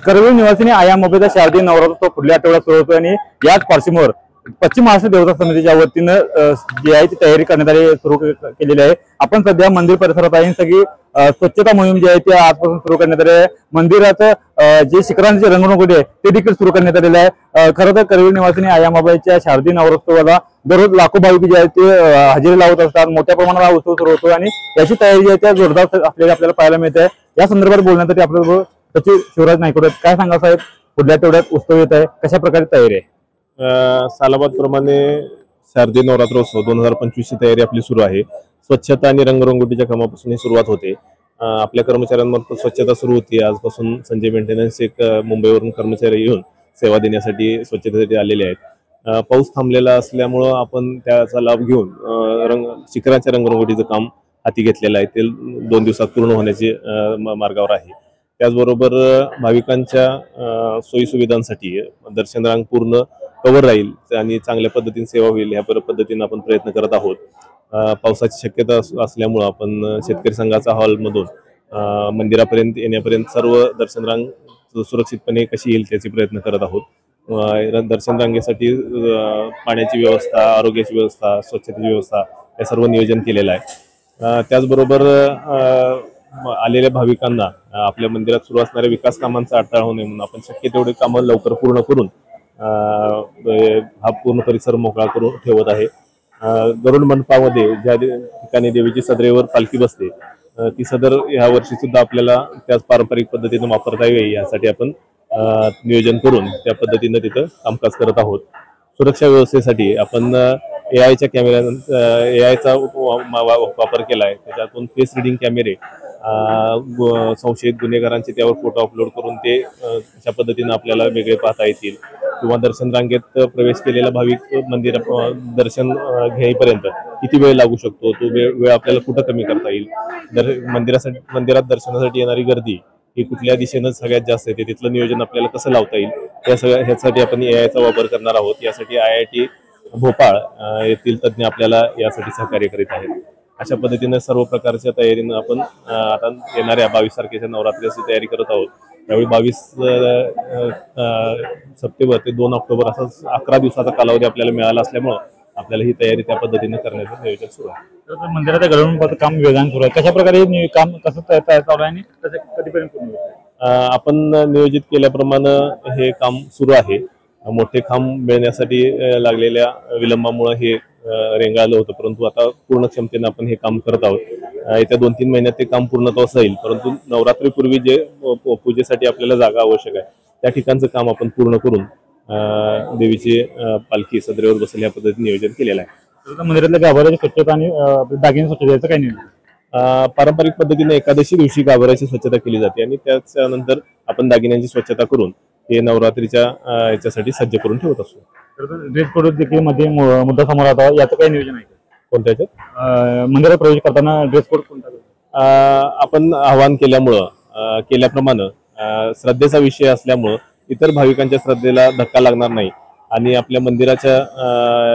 करवीर निवासिनी आयामाबाईचा शारदीय नवरात्र पुढल्या आठवड्यात सुरू होतो आणि याच पार्श्वभूमीवर पश्चिम महाराष्ट्र देवता समितीच्या वतीनं जी आहे ती तयारी करण्यात आली सुरू केलेली आहे। आपण सध्या मंदिर परिसरात आहे। सगळी स्वच्छता मोहीम जी आहे ती आजपासून सुरू करण्यात आली आहे। मंदिराचं जे शिखरांचे रंगरंगोटी आहे ते देखील सुरू करण्यात आलेलं आहे। खरं तर करवीर निवासिनी आयामाबाईच्या शारदीय नवरात्रोत्सवाला दररोज लाखो भाविक जे आहेत ते हजेरी लावत असतात। मोठ्या प्रमाणात हा उत्सव सुरू होतो आणि याची तयारी जी आहे त्या जोरदार असलेली आपल्याला पाहायला मिळते। या संदर्भात बोलण्यासाठी आपल्याबरोबर सचिव शिवराज नायकोडे, काय सांगा साहेब, पुढल्या आठवड्यात उत्सव येत आहे, कशा प्रकारे तयारी आहे? सालाबाद प्रमाणे शारदीय नवरात्रोत्सव 2025 ची तयारी आपली सुरू आहे। स्वच्छता आणि रंगरंगोटीच्या कामापासून ही सुरुवात होते। आपल्या कर्मचाऱ्यांमार्फत स्वच्छता सुरू होती। आजपासून संजय मेंटेनन्स एक मुंबईवरून कर्मचारी येऊन सेवा देण्यासाठी स्वच्छतेसाठी आलेले आहेत। पाऊस थांबलेला असल्यामुळे आपण त्याचा लाभ घेऊन शिखराच्या रंगरंगोटीचं काम हाती घेतलेलं आहे। ते 2 दिवसात पूर्ण होण्याचे मार्गावर आहे। त्याचबरोबर भाविकांच्या सोयी सुविधांसाठी दर्शन रांग पूर्ण कव्हर राहील आणि चांगल्या पद्धतीने सेवा होईल या पद्धतीने आपण प्रयत्न करत आहोत। पावसाची शक्यता असल्यामुळे आपण शेतकरी संघाचा हॉलमधून मंदिरापर्यंत येण्यापर्यंत सर्व दर्शन रांग सुरक्षितपणे कशी येईल त्याचे प्रयत्न करत आहोत। दर्शन रांगेसाठी पाण्याची व्यवस्था, आरोग्याची व्यवस्था, स्वच्छतेची व्यवस्था हे सर्व नियोजन केलेलं आहे। त्याचबरोबर आलेल्या भाविकांना आपल्या मंदिरात सुरू असणाऱ्या विकास कामांचा अडथळा होऊ नये म्हणून आपण शक्य तेवढे कामं लवकर पूर्ण करून हा पूर्ण परिसर मोकळा करून ठेवत आहे। गरुड मंडपामध्ये ज्या ठिकाणी देवीची सदरेवर पालखी बसते ती सदर ह्या वर्षी सुद्धा आपल्याला त्याच पारंपरिक पद्धतीने वापरता यावी यासाठी आपण नियोजन करून त्या पद्धतीने तिथं कामकाज करत आहोत। सुरक्षा व्यवस्थेसाठी आपण एआयच्या एआयचा वापर केला आहे। त्याच्यातून फेस रिडिंग कॅमेरे संशयित गुन्हेगारांचे त्यावर फोटो अपलोड करून ते अशा पद्धतीने आपल्याला वेगळे पाहता येतील किंवा दर्शन रांगेत प्रवेश केलेला भाविक मंदिर दर्शन घेईपर्यंत किती वेळ लागू शकतो, तो वेळ आपल्याला कुठं कमी करता येईल, मंदिरात दर्शनासाठी येणारी गर्दी ही कुठल्या दिशेनं सगळ्यात जास्त येते तिथलं नियोजन आपल्याला कसं लावता येईल ह्यासाठी आपण एआयचा वापर करणार आहोत। यासाठी IIT भोपाळ येथील तज्ञ आपल्याला यासाठी सहकार्य करीत आहेत। अशा पद्धतीने सर्व प्रकारच्या तयारीनं आपण आता येणाऱ्या 22 तारखेच्या नवरात्रीची तयारी करत आहोत। त्यावेळी 22 सप्टेंबर ते 2 ऑक्टोबर असा 11 दिवसाचा कालावधी आपल्याला मिळाला असल्यामुळे आपल्याला ही तयारी त्या पद्धतीने करण्याचं नियोजन सुरू आहे। मंदिराच्या गरुड काम वेगाने सुरू आहे, कशा प्रकारे काम कसं चालू आहे आणि कधीपर्यंत पूर्ण होईल? आपण नियोजित केल्याप्रमाणे हे काम सुरू आहे। मोठे खांब मिळण्यासाठी लागलेल्या विलंबामुळे हे रेंगाळलं होतं, परंतु आता पूर्ण क्षमतेने आपण हे काम करत आहोत। येत्या 2-3 महिन्यात ते काम पूर्णत्वास येईल, परंतु नवरात्रीपूर्वी जे पूजेसाठी आपल्याला जागा आवश्यक आहे त्या ठिकाणचं काम आपण पूर्ण करून देवीची पालखी सदरेवर बसेल या पद्धतीने नियोजन केलेलं आहे। मंदिरातल्या गाभाऱ्याची स्वच्छता आणि दागिने स्वच्छता याचं काही नाही? पारंपरिक पद्धतीने एकादशी दिवशी गाभाऱ्याची स्वच्छता केली जाते आणि त्याच्यानंतर आपण दागिन्यांची स्वच्छता करून हे नवरात्रीच्या याच्यासाठी सज्ज करून ठेवत असतो। ड्रेस कोड देखील मध्ये मुद्दा समोर आता, याचं काही नियोजन आहे? कोणत्या याच्यात? मंदिरात प्रवेश करताना ड्रेस कोड कोणता? आपण आवाहन केल्याप्रमाणे श्रद्धेचा विषय असल्यामुळं इतर भाविकांच्या श्रद्धेला धक्का लागणार नाही आणि आपल्या मंदिराच्या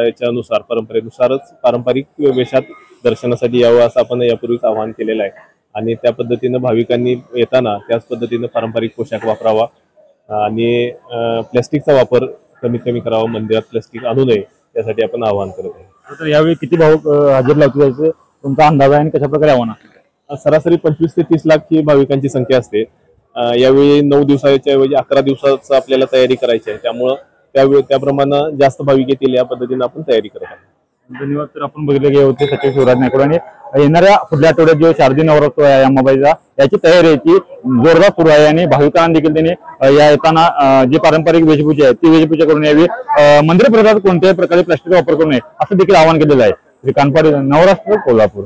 याच्यानुसार परंपरेनुसारच पारंपरिक वेशात दर्शनासाठी यावं असं आपण यापूर्वीच आवाहन केलेलं आहे आणि त्या पद्धतीनं भाविकांनी येताना त्याच पद्धतीनं पारंपरिक पोशाख वापरावा आणि प्लॅस्टिकचा वापर कमीत कमी करावा, मंदिरात प्लॅस्टिक आणू नये यासाठी आपण आवाहन करत आहे। तर यावेळी किती भाविक हजेरी लावतील याचा तुमचा अंदाज आहे आणि कशा प्रकारे आव्हान आहे? सरासरी 25 ते 30 लाख ही भाविकांची संख्या असते। यावेळी 9 दिवसाच्या ऐवजी 11 दिवसाचं आपल्याला तयारी करायची आहे, त्यामुळं त्याप्रमाणे जास्त भाविक येतील या पद्धतीने आपण तयारी करत आहोत। धन्यवाद। तर आपण बघितले गेले होते सचिव शिवराज नायकोडे आणि येणाऱ्या पुढल्या आठवड्यात जो शारदीय नवरात्र आहे आयामाबाईचा याची तयारी आहे ती जोरदार सुरू आहे आणि भाविकांना देखील त्यांनी या येताना जी पारंपरिक वेशभूषा आहे ती वेशभूषा करून यावी, मंदिर परिसरात कोणत्याही प्रकारे प्लास्टिकचा वापर करू नये असं देखील आवाहन केलेलं आहे। कानपाडी, नवराष्ट्र, कोल्हापूर।